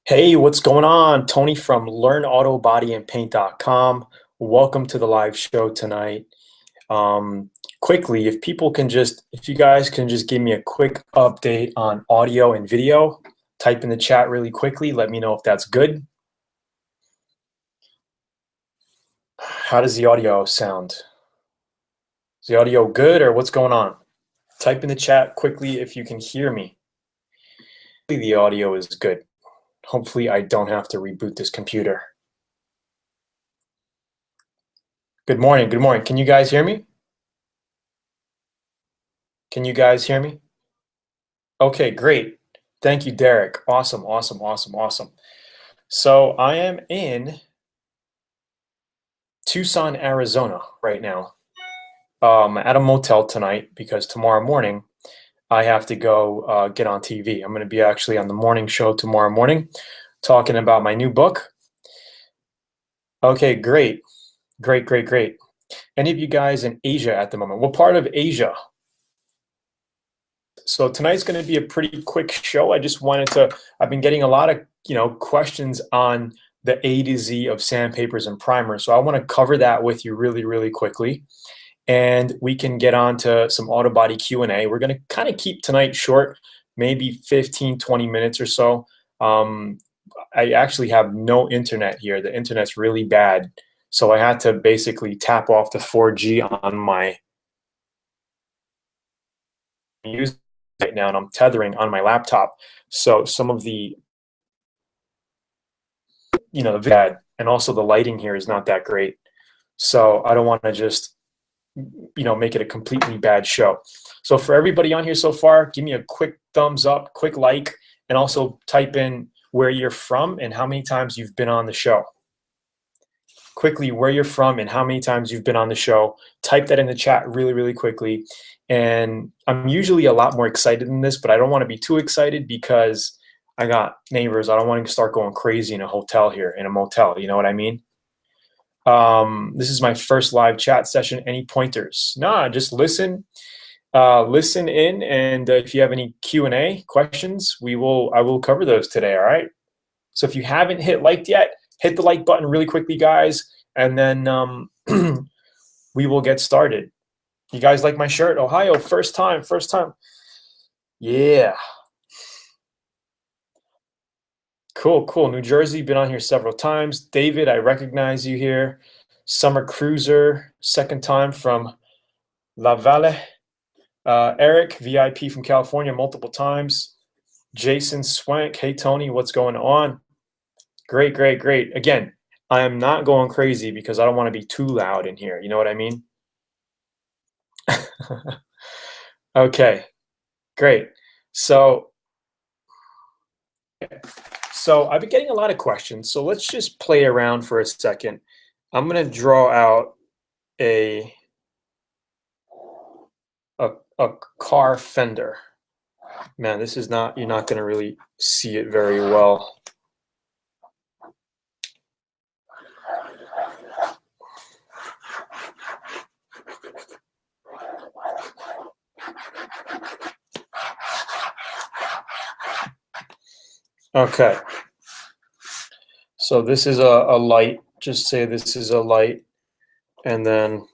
Hey, what's going on? Tony from LearnAutoBodyAndPaint.com. Welcome to the live show tonight. Quickly, if you guys can just give me a quick update on audio and video, type in the chat really quickly. Let me know if that's good. How does the audio sound? Is the audio good or what's going on? Type in the chat quickly if you can hear me. The audio is good. Hopefully I don't have to reboot this computer. Good morning, good morning. Can you guys hear me? Can you guys hear me? Okay, great. Thank you, Derek. Awesome, awesome, awesome, awesome. So I am in Tucson, Arizona right now. At a motel tonight because tomorrow morning I have to go get on TV. I'm going to be actually on the morning show tomorrow morning talking about my new book. Okay, great. Great, great, great. Any of you guys in Asia at the moment? What part of Asia? So tonight's going to be a pretty quick show. I've been getting a lot of, questions on the A to Z of sandpapers and primers. So I want to cover that with you really, really quickly. And we can get on to some auto body Q&A. We're going to kind of keep tonight short, maybe 15, 20 minutes or so. I actually have no internet here. The internet's really bad. So I had to basically tap off the 4G on my use right now, and I'm tethering on my laptop. So some of the, the bad, and also the lighting here is not that great. So I don't want to just, make it a completely bad show. So for everybody on here so far, give me a quick thumbs up, quick like, and also type in where you're from and how many times you've been on the show. Quickly, where you're from and how many times you've been on the show. Type that in the chat really, really quickly. And I'm usually a lot more excited than this, but I don't want to be too excited because I got neighbors. I don't want to start going crazy in a hotel here, in a motel. You know what I mean? This is my first live chat session. Any pointers? Nah, just listen. Listen in, and if you have any Q&A questions, I will cover those today, all right? So if you haven't hit liked yet, hit the like button really quickly, guys, and then we will get started. You guys like my shirt? Ohio, first time, first time. Yeah. Cool, cool. New Jersey, been on here several times. David, I recognize you here. Summer Cruiser, second time from La Valle. Eric, VIP from California, multiple times. Jason Swank, hey Tony, what's going on? Great, great, great. Again, I am not going crazy because I don't want to be too loud in here. You know what I mean? Okay, great. So I've been getting a lot of questions. So let's just play around for a second. I'm going to draw out a car fender. Man, this is not, you're not going to really see it very well. Okay. So this is a light. Just say this is a light, and then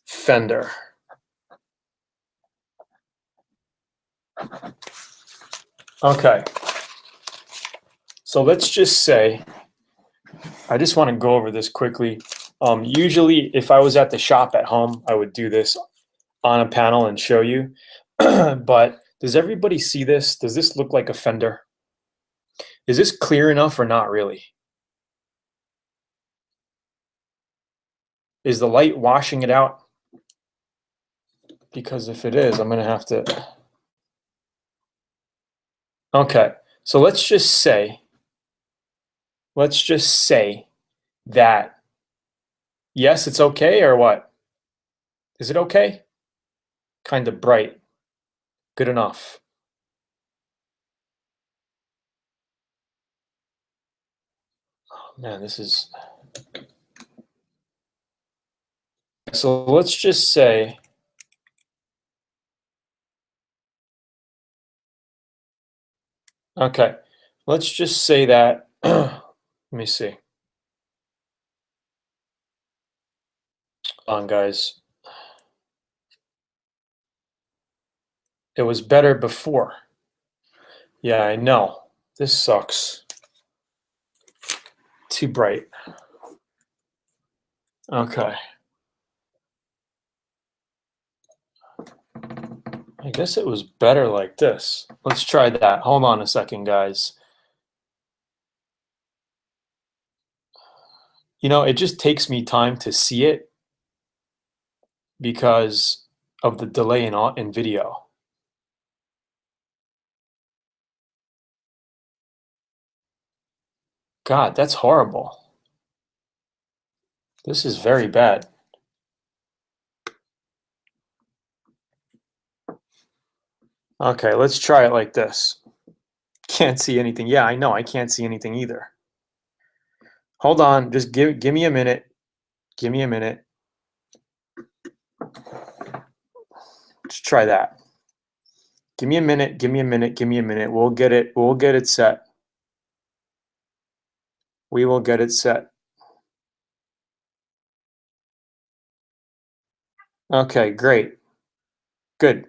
fender. Okay. So let's just say, I just want to go over this quickly. Usually, if I was at the shop at home, I would do this on a panel and show you. But does everybody see this? Does this look like a fender? Is this clear enough or not really? Is the light washing it out? Because if it is, I'm going to have to... Okay, so let's just say that, yes, it's okay, or what? Is it okay? Kind of bright. Good enough. Oh, man, this is... So let's just say... Okay, let's just say that, let me see. Hold on, guys. It was better before. Yeah, I know. This sucks. Too bright. Okay. I guess it was better like this. Let's try that. Hold on a second, guys. You know, it just takes me time to see it because of the delay in video. God, that's horrible. This is very bad. Okay, let's try it like this. Can't see anything. Yeah, I know. I can't see anything either. Hold on. Just give me a minute. Give me a minute. Let's try that. Give me a minute. Give me a minute. Give me a minute. We'll get it. We'll get it set. We will get it set. Okay, great. Good.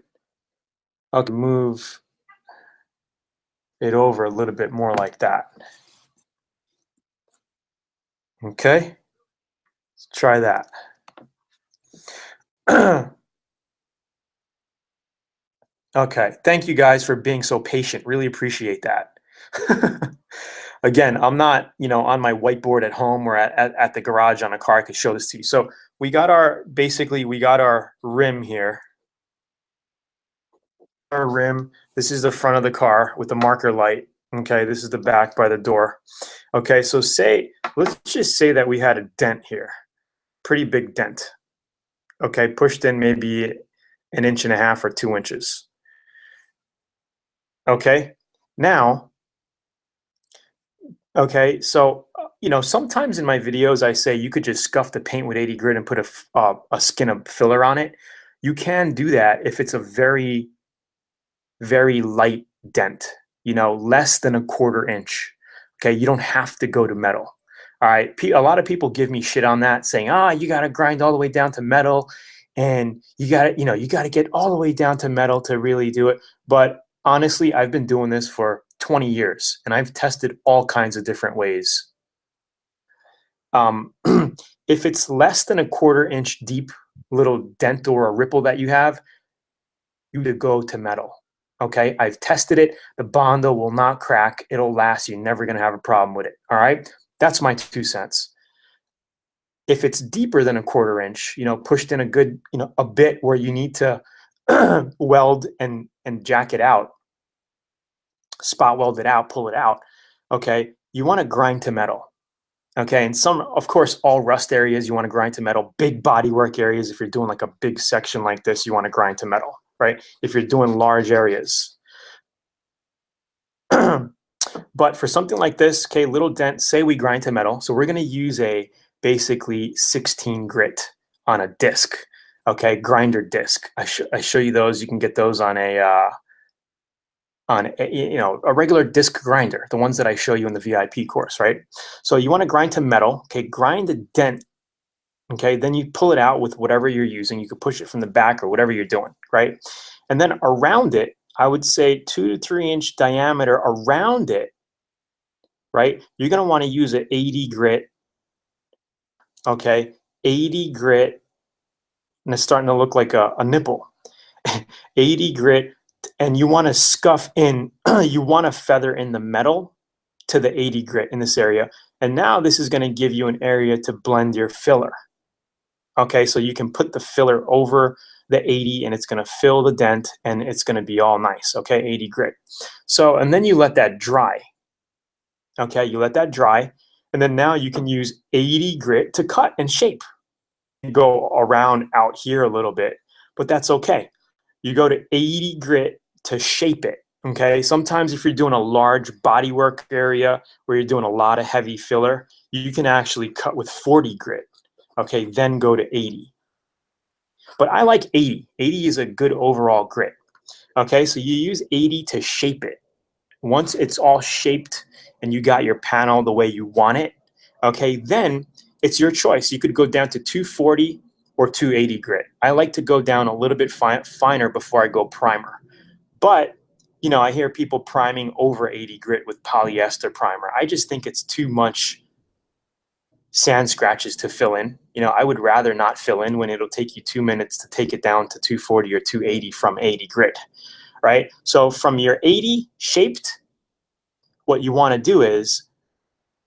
Okay, move it over a little bit more like that. Okay, let's try that. Okay, thank you guys for being so patient. Really appreciate that. Again, I'm not, on my whiteboard at home or at the garage on a car. I could show this to you. So we got basically we got our rim here. Our rim, this is the front of the car with the marker light. Okay, this is the back by the door. Okay, so let's just say that we had a dent here. Pretty big dent. Okay, pushed in maybe 1.5 or 2 inches. Okay, now, okay, so, sometimes in my videos I say you could just scuff the paint with 80 grit and put a skin of filler on it. You can do that if it's a very, very light dent, less than 1/4 inch. Okay, you don't have to go to metal. All right, a lot of people give me shit on that, saying, you got to grind all the way down to metal, and you got to get all the way down to metal to really do it. But honestly, I've been doing this for 20 years, and I've tested all kinds of different ways. If it's less than 1/4 inch deep little dent or a ripple that you have, you to go to metal. Okay, I've tested it. The Bondo will not crack. It'll last. You're never going to have a problem with it. All right, that's my 2 cents. If it's deeper than 1/4 inch, pushed in a good, a bit where you need to weld and jack it out, spot weld it out, pull it out. Okay, you want to grind to metal. Okay, and of course, all rust areas you want to grind to metal. Big bodywork areas, if you're doing like a big section like this, you want to grind to metal, right? If you're doing large areas. But for something like this, okay, little dent, say we grind to metal. So we're going to use a basically 16 grit on a disc, okay, grinder disc. I show you those. You can get those on a regular disc grinder, the ones that I show you in the VIP course, right? So you want to grind to metal, okay, grind the dent, okay, then you pull it out with whatever you're using. You could push it from the back or whatever you're doing, right? And then around it, I would say 2 to 3 inch diameter around it, right? You're going to want to use an 80 grit, okay, 80 grit, and it's starting to look like a nipple. 80 grit, and you want to scuff in, you want to feather in the metal to the 80 grit in this area. And now this is going to give you an area to blend your filler. Okay, so you can put the filler over the 80 and it's going to fill the dent and it's going to be all nice. Okay, 80 grit. So, and then you let that dry. Okay, you let that dry. And then now you can use 80 grit to cut and shape. Go around out here a little bit, but that's okay. You go to 80 grit to shape it. Okay, sometimes if you're doing a large bodywork area where you're doing a lot of heavy filler, you can actually cut with 40 grit. Okay, then go to 80. But I like 80. 80 is a good overall grit. Okay, so you use 80 to shape it. Once it's all shaped and you got your panel the way you want it, okay, then it's your choice. You could go down to 240 or 280 grit. I like to go down a little bit finer before I go primer. But, you know, I hear people priming over 80 grit with polyester primer. I just think it's too much sand scratches to fill in. You know, I would rather not fill in when it'll take you 2 minutes to take it down to 240 or 280 from 80 grit, right? So from your 80 shaped, what you want to do is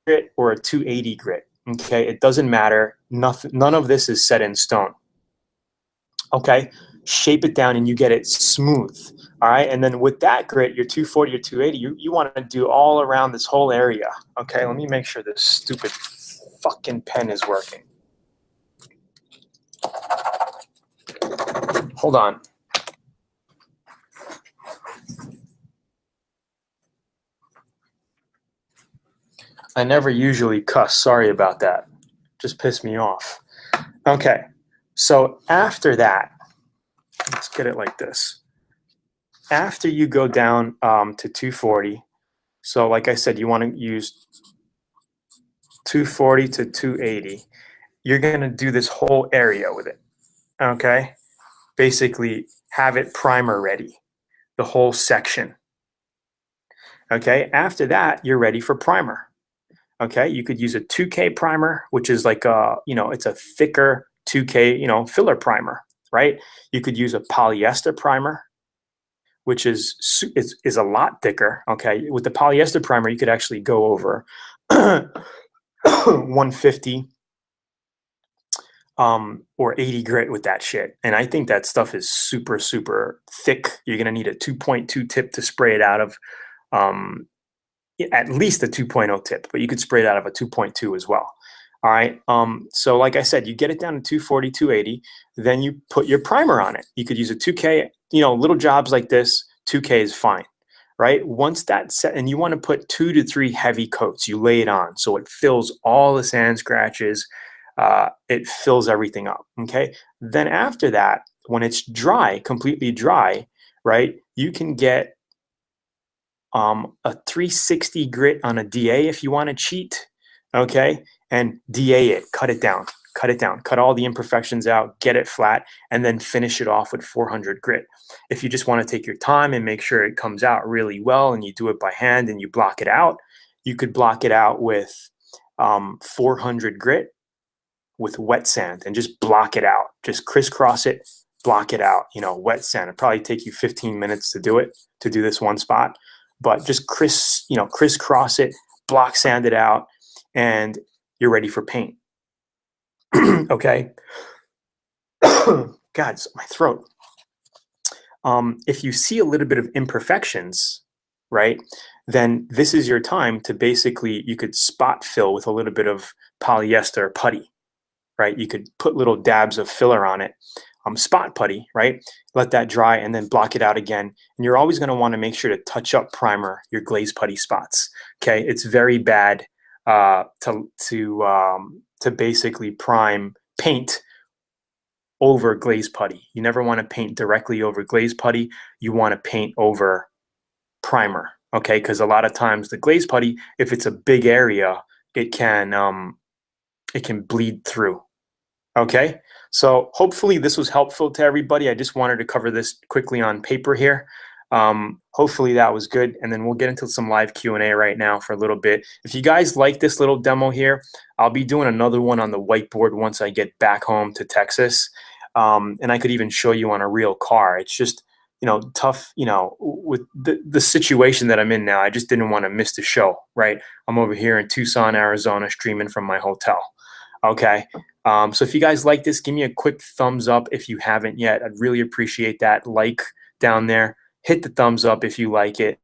grit or a 280 grit. Okay, it doesn't matter. None of this is set in stone. Okay, shape it down and you get it smooth. All right, and then with that grit, your 240 or 280, you want to do all around this whole area. Okay, let me make sure this stupid fucking pen is working. Hold on. I never usually cuss. Sorry about that. Just pissed me off. Okay, so after that, let's get it like this. After you go down to 240, so like I said, you want to use 240 to 280. You're going to do this whole area with it, okay? Basically, have it primer ready, the whole section. Okay, after that, you're ready for primer. Okay, you could use a 2K primer, which is like a, you know, it's a thicker 2K, you know, filler primer, right? You could use a polyester primer, which is a lot thicker. Okay, with the polyester primer, you could actually go over 150 or 80 grit with that shit. And I think that stuff is super, super thick. You're gonna need a 2.2 tip to spray it out of. At least a 2.0 tip, but you could spray it out of a 2.2 as well. All right. So like I said, you get it down to 240, 280, then you put your primer on it. You could use a 2K, you know, little jobs like this, 2K is fine, right? Once that's set, and you want to put 2 to 3 heavy coats, you lay it on so it fills all the sand scratches, it fills everything up, okay? Then after that, when it's dry, completely dry, right, you can get a 360 grit on a DA if you want to cheat, okay? And DA it, cut it down, cut all the imperfections out, get it flat, and then finish it off with 400 grit. If you just want to take your time and make sure it comes out really well and you do it by hand and you block it out, you could block it out with 400 grit with wet sand and just block it out. Just crisscross it, block it out, you know, wet sand. It'd probably take you 15 minutes to do it, to do this one spot. But just crisscross it, block sand it out, and you're ready for paint. Okay. God, my throat. If you see a little bit of imperfections, right, then this is your time to basically, you could spot fill with a little bit of polyester putty, right? You could put little dabs of filler on it. Spot putty, right? Let that dry and then block it out again. And you're always going to want to make sure to touch up primer your glaze putty spots. Okay, it's very bad to basically paint over glaze putty. You never want to paint directly over glaze putty. You want to paint over primer. Okay, because a lot of times the glaze putty, if it's a big area, it can bleed through. Okay, so hopefully this was helpful to everybody. I just wanted to cover this quickly on paper here. Hopefully that was good, and then we'll get into some live Q&A right now for a little bit. If you guys like this little demo here, I'll be doing another one on the whiteboard once I get back home to Texas, and I could even show you on a real car. It's just, you know, tough, you know, with the situation that I'm in now. I just didn't want to miss the show, right? I'm over here in Tucson, Arizona, streaming from my hotel. Okay, so if you guys like this, give me a quick thumbs up if you haven't yet. I'd really appreciate that. Like down there, hit the thumbs up if you like it,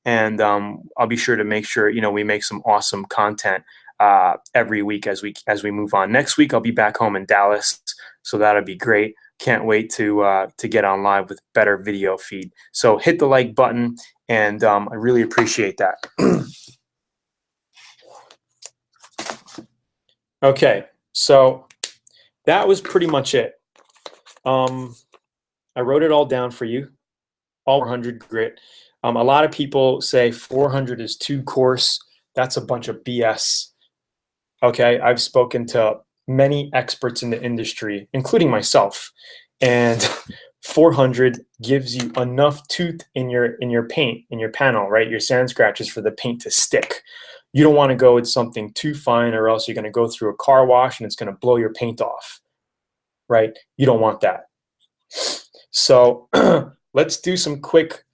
and I'll be sure to make sure, you know, we make some awesome content every week as we move on. Next week I'll be back home in Dallas, so that'll be great. Can't wait to get on live with better video feed. So hit the like button, and I really appreciate that. Okay, so that was pretty much it. I wrote it all down for you, all 100 grit. A lot of people say 400 is too coarse. That's a bunch of BS. Okay, I've spoken to many experts in the industry, including myself, and 400 gives you enough tooth in your paint, in your panel, right? Your sand scratches for the paint to stick. You don't want to go with something too fine, or else you're going to go through a car wash and it's going to blow your paint off, right? You don't want that. So let's do some quick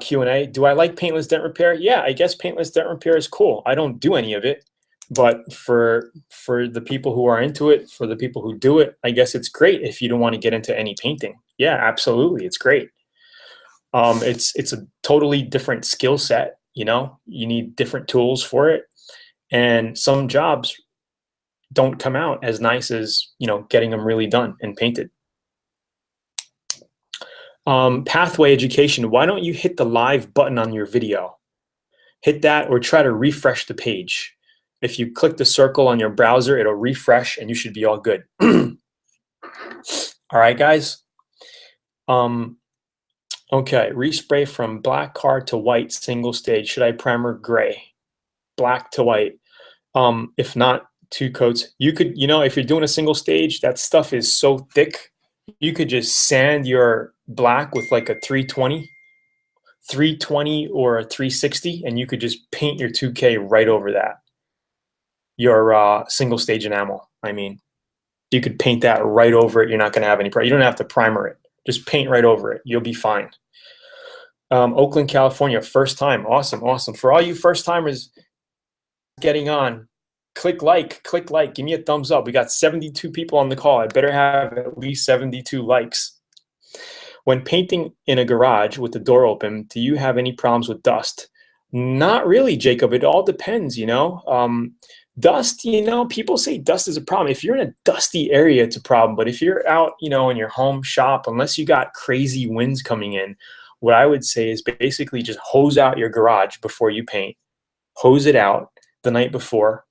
Q&A. Do I like paintless dent repair? Yeah, I guess paintless dent repair is cool. I don't do any of it, but for the people who are into it, for the people who do it, I guess it's great if you don't want to get into any painting. Yeah, absolutely, it's great. It's a totally different skill set. You know, you need different tools for it, and some jobs don't come out as nice as, you know, getting them really done and painted. Pathway education. Why don't you hit the live button on your video? Hit that, or try to refresh the page. If you click the circle on your browser, it'll refresh and you should be all good. All right, guys. Okay, respray from black car to white single stage. Should I primer gray? Black to white. If not, 2 coats. You could, you know, if you're doing a single stage, that stuff is so thick, you could just sand your black with like a 320 or a 360, and you could just paint your 2K right over that. Your single stage enamel, I mean. You could paint that right over it. You're not going to have any problem. You don't have to primer it. Just paint right over it. You'll be fine. Oakland, California, first time. Awesome, awesome. For all you first timers getting on, click like, give me a thumbs up. We got 72 people on the call. I better have at least 72 likes. When painting in a garage with the door open, do you have any problems with dust? Not really, Jacob. It all depends, you know. Dust, you know, people say dust is a problem. If you're in a dusty area, it's a problem. But if you're out, you know, in your home shop, unless you got crazy winds coming in, what I would say is basically just hose out your garage before you paint. Hose it out the night before,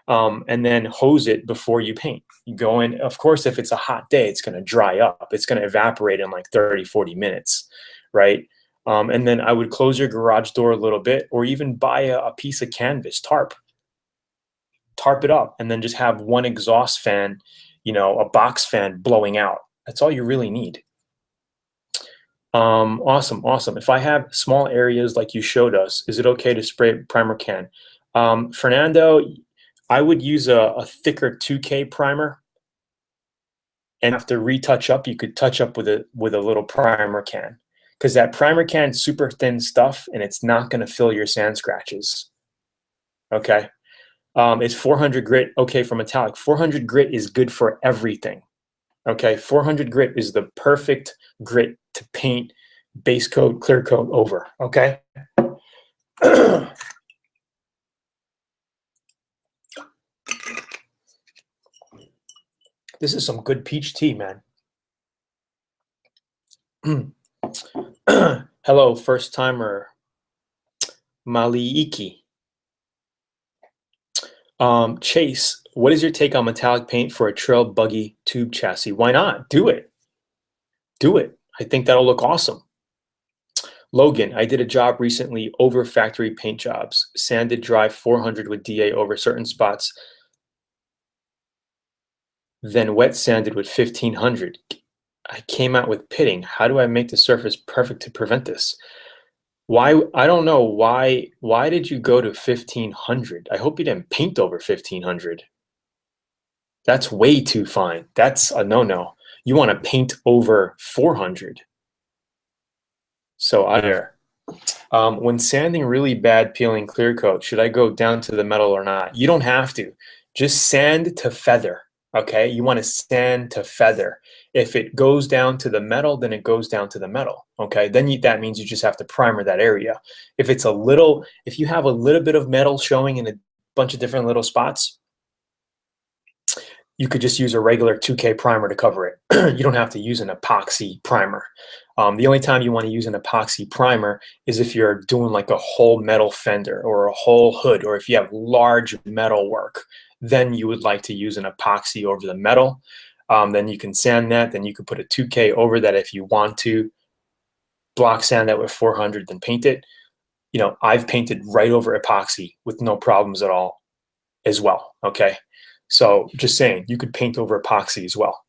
and then hose it before you paint. You go in, of course, if it's a hot day, it's going to dry up. It's going to evaporate in like 30, 40 minutes, right? And then I would close your garage door a little bit, or even buy a piece of canvas, tarp it up, and then just have one exhaust fan, you know, a box fan blowing out. That's all you really need. Awesome, awesome. If I have small areas like you showed us, is it okay to spray primer can? Fernando, I would use a thicker 2K primer, and after retouch up, you could touch up with a little primer can, because that primer can is super thin stuff and it's not going to fill your sand scratches. Okay. Is 400 grit okay for metallic? 400 grit is good for everything. Okay, 400 grit is the perfect grit to paint base coat, clear coat over. Okay. This is some good peach tea, man. Hello, first timer, Maliiki. Chase, what is your take on metallic paint for a trail buggy tube chassis? Why not? Do it. Do it. I think that'll look awesome. Logan, I did a job recently over factory paint jobs. Sanded dry 400 with DA over certain spots. Then wet sanded with 1500. I came out with pitting. How do I make the surface perfect to prevent this? Why? I don't know. Why did you go to 1500? I hope you didn't paint over 1500. That's way too fine. That's a no-no. You want to paint over 400. So when sanding really bad peeling clear coat, should I go down to the metal or not? You don't have to. Just sand to feather. Okay, you want to sand to feather. If it goes down to the metal, then it goes down to the metal. Okay, then that means you just have to primer that area. If you have a little bit of metal showing in a bunch of different little spots, you could just use a regular 2K primer to cover it. You don't have to use an epoxy primer. The only time you want to use an epoxy primer is if you're doing like a whole metal fender or a whole hood, or if you have large metal work, then you would like to use an epoxy over the metal. Then you can sand that, then you could put a 2K over that if you want to. block sand that with 400, then paint it. You know, I've painted right over epoxy with no problems at all as well, okay? So just saying, you could paint over epoxy as well.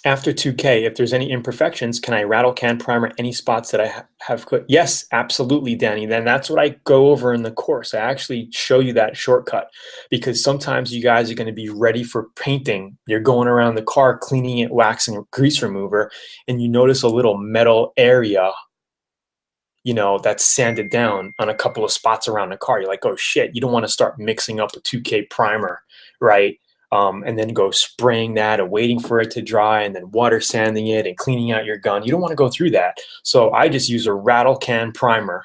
After 2K, if there's any imperfections, can I rattle can primer any spots that I have put? Yes, absolutely, Danny. Then that's what I go over in the course. I actually show you that shortcut because sometimes you guys are going to be ready for painting. You're going around the car cleaning it, waxing grease remover, and you notice a little metal area, you know, that's sanded down on a couple of spots around the car. You're like, oh shit, you don't want to start mixing up a 2K primer, right? And then go spraying that and waiting for it to dry and then water sanding it and cleaning out your gun. You don't want to go through that. So I just use a rattle can primer,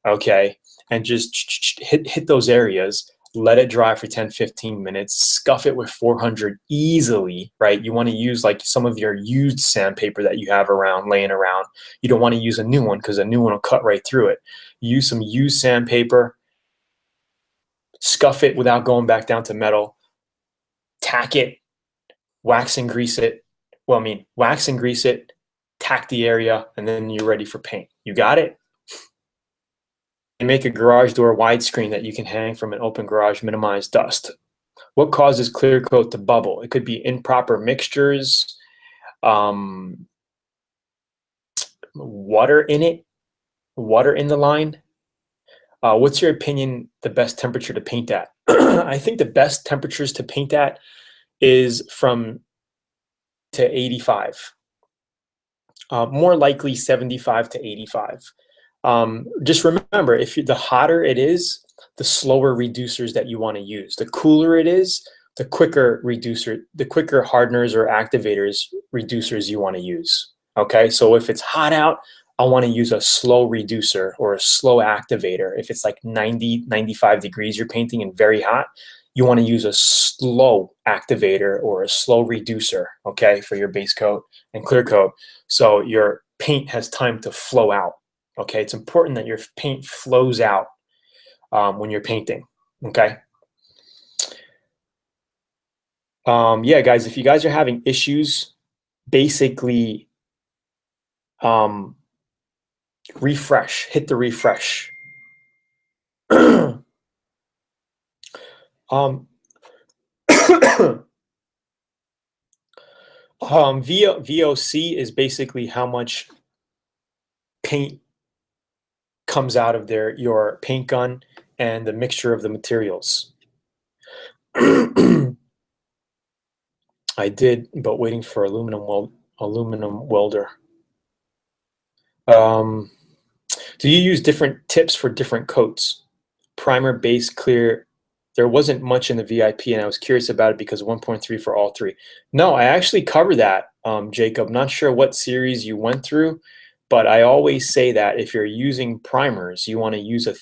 okay, and just hit those areas, let it dry for 10, 15 minutes, scuff it with 400 easily, right? You want to use like some of your used sandpaper that you have around, laying around. You don't want to use a new one because a new one will cut right through it. Use some used sandpaper, scuff it without going back down to metal, tack it, wax and grease it. Well, I mean, wax and grease it, tack the area, and then you're ready for paint. You got it? And make a garage door widescreen that you can hang from an open garage, minimize dust. What causes clear coat to bubble? It could be improper mixtures, water in it, water in the line. What's your opinion, the best temperature to paint at? I think the best temperatures to paint at is from to 85. More likely 75 to 85. Just remember, the hotter it is, the slower reducers that you want to use. The cooler it is, the quicker hardeners or activators reducers you want to use. Okay, so if it's hot out, I want to use a slow reducer or a slow activator. If it's like 90, 95 degrees you're painting and very hot, you want to use a slow activator or a slow reducer, okay, for your base coat and clear coat. So your paint has time to flow out, okay? It's important that your paint flows out when you're painting, okay? Yeah, guys, if you guys are having issues, basically refresh, hit the refresh. VOC is basically how much paint comes out of your paint gun and the mixture of the materials. I did, but waiting for aluminum welder. Do you use different tips for different coats? Primer, base, clear. There wasn't much in the VIP, and I was curious about it because 1.3 for all three. No, I actually cover that, Jacob. Not sure what series you went through, but I always say that if you're using primers, you want to use a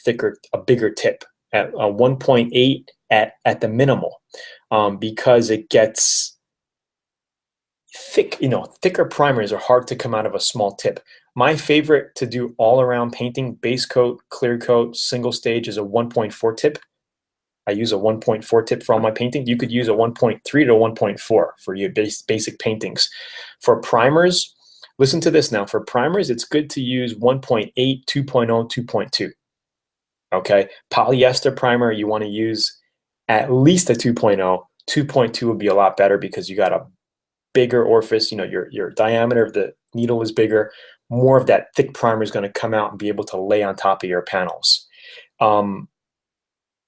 bigger tip at 1.8 at the minimal, because it gets thick. You know, thicker primers are hard to come out of a small tip. My favorite to do all around painting, base coat, clear coat, single stage, is a 1.4 tip. I use a 1.4 tip for all my painting. You could use a 1.3 to 1.4 for your basic paintings. For primers, listen to this now. For primers, it's good to use 1.8, 2.0, 2.2. Okay, polyester primer, you want to use at least a 2.0. 2.2 would be a lot better because you got a bigger orifice. You know, your diameter of the needle is bigger. More of that thick primer is going to come out and be able to lay on top of your panels.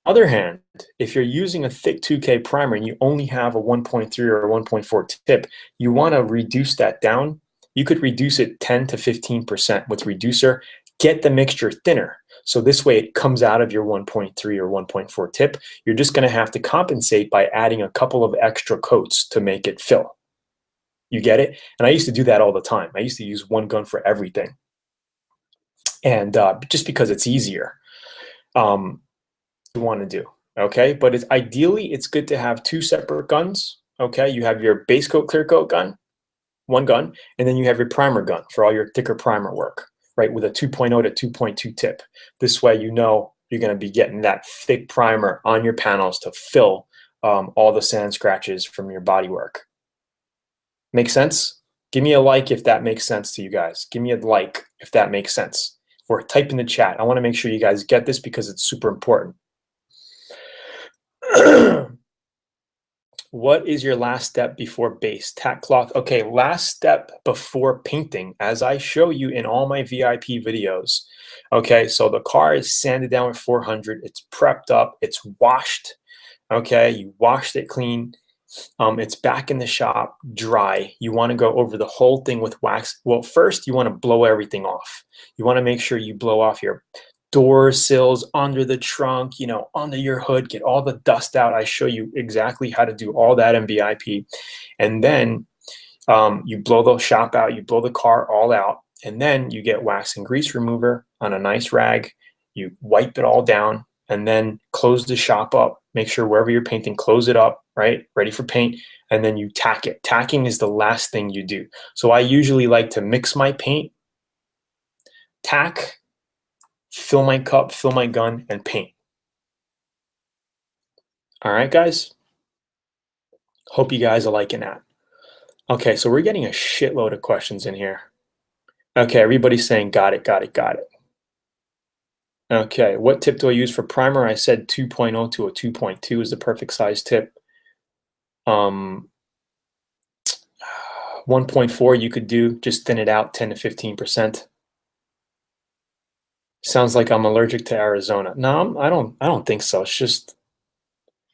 Other hand, if you're using a thick 2K primer and you only have a 1.3 or a 1.4 tip, you want to reduce that down. You could reduce it 10 to 15% with reducer. Get the mixture thinner. So this way it comes out of your 1.3 or 1.4 tip. You're just going to have to compensate by adding a couple of extra coats to make it fill. You get it? And I used to do that all the time. I used to use one gun for everything. And just because it's easier. You want to do, okay? But ideally it's good to have two separate guns, okay? You have your base coat, clear coat gun, one gun, and then you have your primer gun for all your thicker primer work, right? With a 2.0 to 2.2 tip. This way you know you're going to be getting that thick primer on your panels to fill all the sand scratches from your body work. Make sense? Give me a like if that makes sense to you guys. Give me a like if that makes sense. Or type in the chat. I want to make sure you guys get this because it's super important. What is your last step before base? Tack cloth. Okay, last step before painting, as I show you in all my VIP videos. Okay, so the car is sanded down with 400. It's prepped up. It's washed. Okay, you washed it clean. It's back in the shop, dry. You want to go over the whole thing with wax. Well, first you want to blow everything off. You want to make sure you blow off your door sills, under the trunk, you know, under your hood, get all the dust out. I show you exactly how to do all that in VIP. And then you blow the shop out, you blow the car all out, and then you get wax and grease remover on a nice rag. You wipe it all down and then close the shop up. Make sure wherever you're painting, close it up, right? Ready for paint. And then you tack it. Tacking is the last thing you do. So I usually like to mix my paint, tack, fill my cup, fill my gun, and paint. All right, guys? Hope you guys are liking that. Okay, so we're getting a shitload of questions in here. Okay, everybody's saying got it, got it, got it. Okay, what tip do I use for primer? I said 2.0 to a 2.2 is the perfect size tip. 1.4 you could do, just thin it out 10 to 15%. Sounds like I'm allergic to Arizona. No, I don't think so. It's just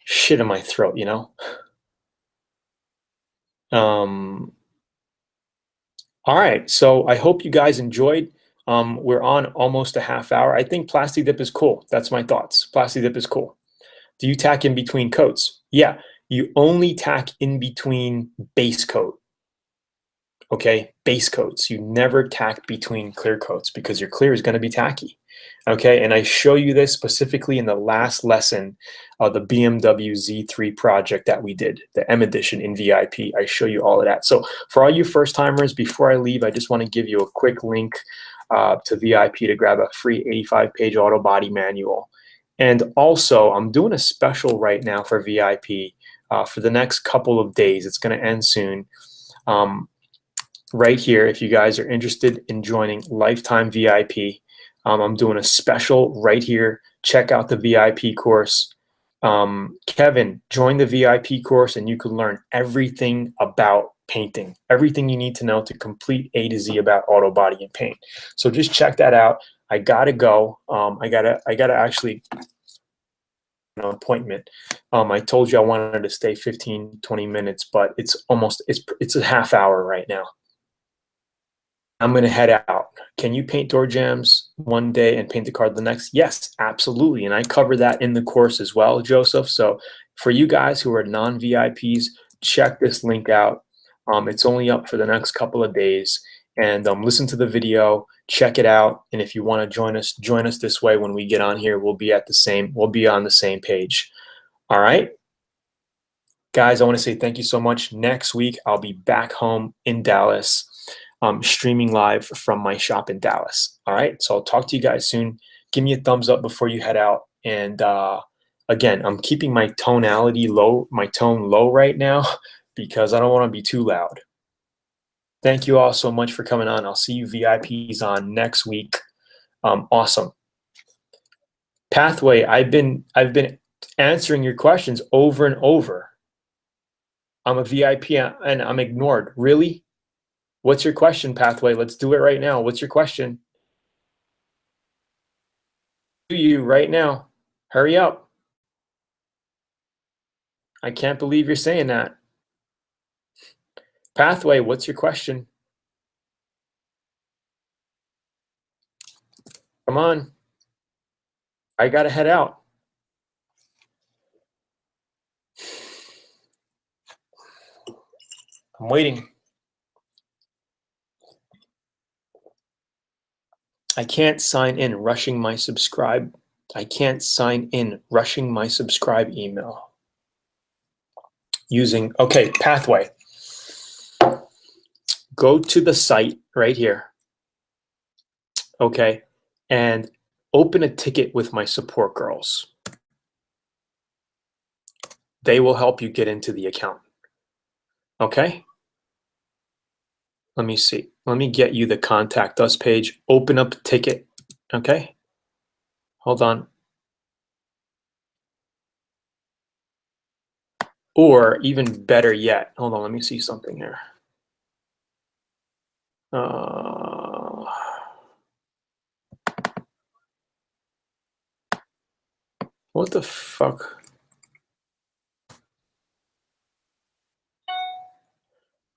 shit in my throat, you know? All right, so I hope you guys enjoyed. We're on almost a half hour. I think plastic dip is cool. That's my thoughts. Plastic dip is cool. Do you tack in between coats? Yeah, you only tack in between base coat. Okay, base coats. You never tack between clear coats because your clear is going to be tacky. Okay, and I show you this specifically in the last lesson of the BMW Z3 project that we did, the M edition in VIP. I show you all of that. So for all you first timers, before I leave, I just want to give you a quick link to VIP to grab a free 85-page auto body manual. And also, I'm doing a special right now for VIP for the next couple of days. It's going to end soon. Right here, if you guys are interested in joining Lifetime VIP, I'm doing a special right here. Check out the VIP course. Kevin, join the VIP course and you can learn everything about painting, everything you need to know to complete A to Z about auto body and paint. So just check that out. I gotta go. I gotta actually an appointment. I told you I wanted to stay 15, 20 minutes, but it's a half hour right now. I'm going to head out. Can you paint door jambs one day and paint the car the next? Yes, absolutely. And I cover that in the course as well, Joseph. So for you guys who are non-VIPs, check this link out. It's only up for the next couple of days. And listen to the video, check it out. And if you want to join us this way when we get on here. We'll be on the same page. All right. Guys, I want to say thank you so much. Next week, I'll be back home in Dallas. Streaming live from my shop in Dallas. All right, so I'll talk to you guys soon. Give me a thumbs up before you head out. And again, I'm keeping my tone low right now because I don't want to be too loud. Thank you all so much for coming on. I'll see you VIPs on next week. Awesome. Pathway, I've been answering your questions over and over. I'm a VIP and I'm ignored. Really? What's your question, Pathway? Let's do it right now. What's your question? To you right now. Hurry up. I can't believe you're saying that. Pathway, what's your question? Come on. I gotta head out. I'm waiting. I can't sign in, rushing my subscribe. I can't sign in, rushing my subscribe email. Okay, Pathway. Go to the site right here. Okay, and open a ticket with my support girls. They will help you get into the account. Okay? Let me see. Let me get you the contact us page. Open up a ticket. Okay. Hold on. Or even better yet, hold on, let me see something here. What the fuck?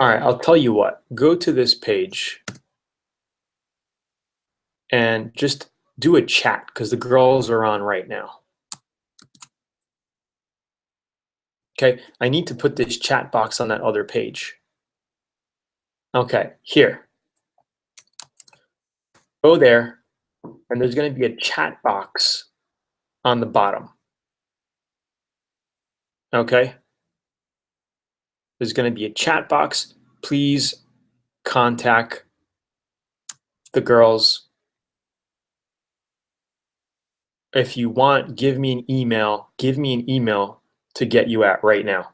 All right, I'll tell you what. Go to this page and just do a chat because the girls are on right now. Okay, I need to put this chat box on that other page. Okay, here. Go there, and there's going to be a chat box on the bottom. Okay? There's going to be a chat box. Please contact the girls. If you want, give me an email. Give me an email to get you at right now.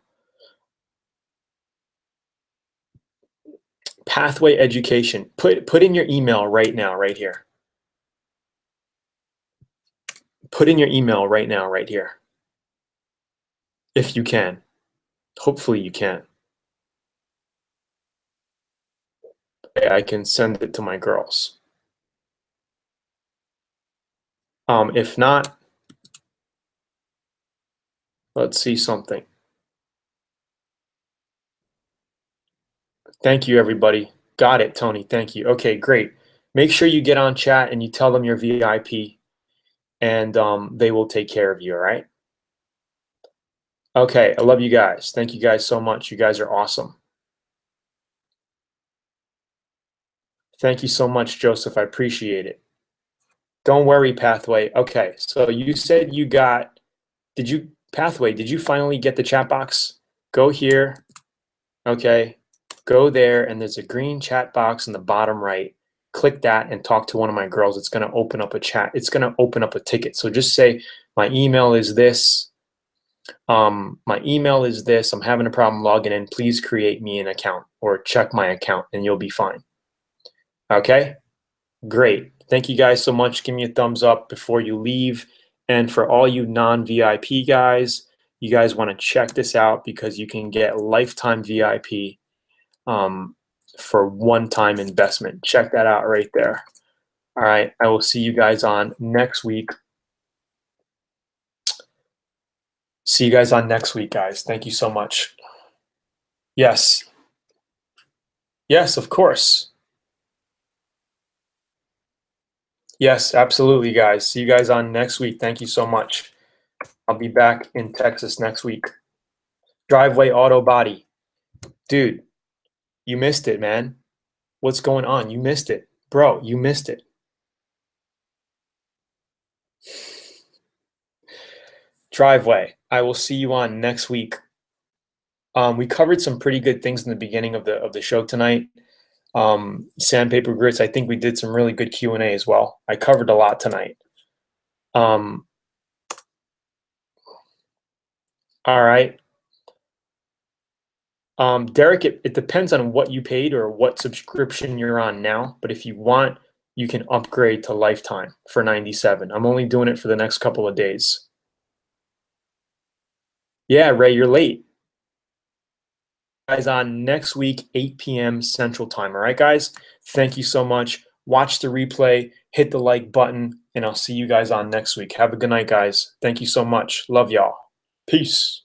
Pathway Education. Put in your email right now, right here. Put in your email right now, right here. If you can. Hopefully you can. I can send it to my girls. If not, let's see something. Thank you, everybody. Got it, Tony. Thank you. Okay, great. Make sure you get on chat and you tell them you're VIP, and they will take care of you, all right? Okay, I love you guys. Thank you guys so much. You guys are awesome. Thank you so much, Joseph. I appreciate it. Don't worry, Pathway. Okay, so you said you got, Pathway, did you finally get the chat box? Go here, okay, go there, and there's a green chat box in the bottom right. Click that and talk to one of my girls. It's gonna open up a chat. It's gonna open up a ticket. So just say, my email is this. My email is this. I'm having a problem logging in. Please create me an account or check my account and you'll be fine. Okay, great. Thank you guys so much. Give me a thumbs up before you leave. And for all you non-VIP guys, you guys want to check this out because you can get lifetime VIP for one-time investment. Check that out right there. All right, I will see you guys on next week. See you guys on next week, guys. Thank you so much. Yes. Yes, of course. Yes, absolutely, guys. See you guys on next week. Thank you so much. I'll be back in Texas next week. Driveway Auto Body. Dude, you missed it, man. What's going on? You missed it. Bro, you missed it. Driveway. I will see you on next week. We covered some pretty good things in the beginning of the show tonight. Sandpaper grits. I think we did some really good Q&A as well. I covered a lot tonight. All right. Derek, it depends on what you paid or what subscription you're on now. But if you want, you can upgrade to lifetime for $97. I'm only doing it for the next couple of days. Yeah, Ray, you're late. Guys, on next week, 8 p.m. Central Time. All right, guys? Thank you so much. Watch the replay, hit the like button, and I'll see you guys on next week. Have a good night, guys. Thank you so much. Love y'all. Peace.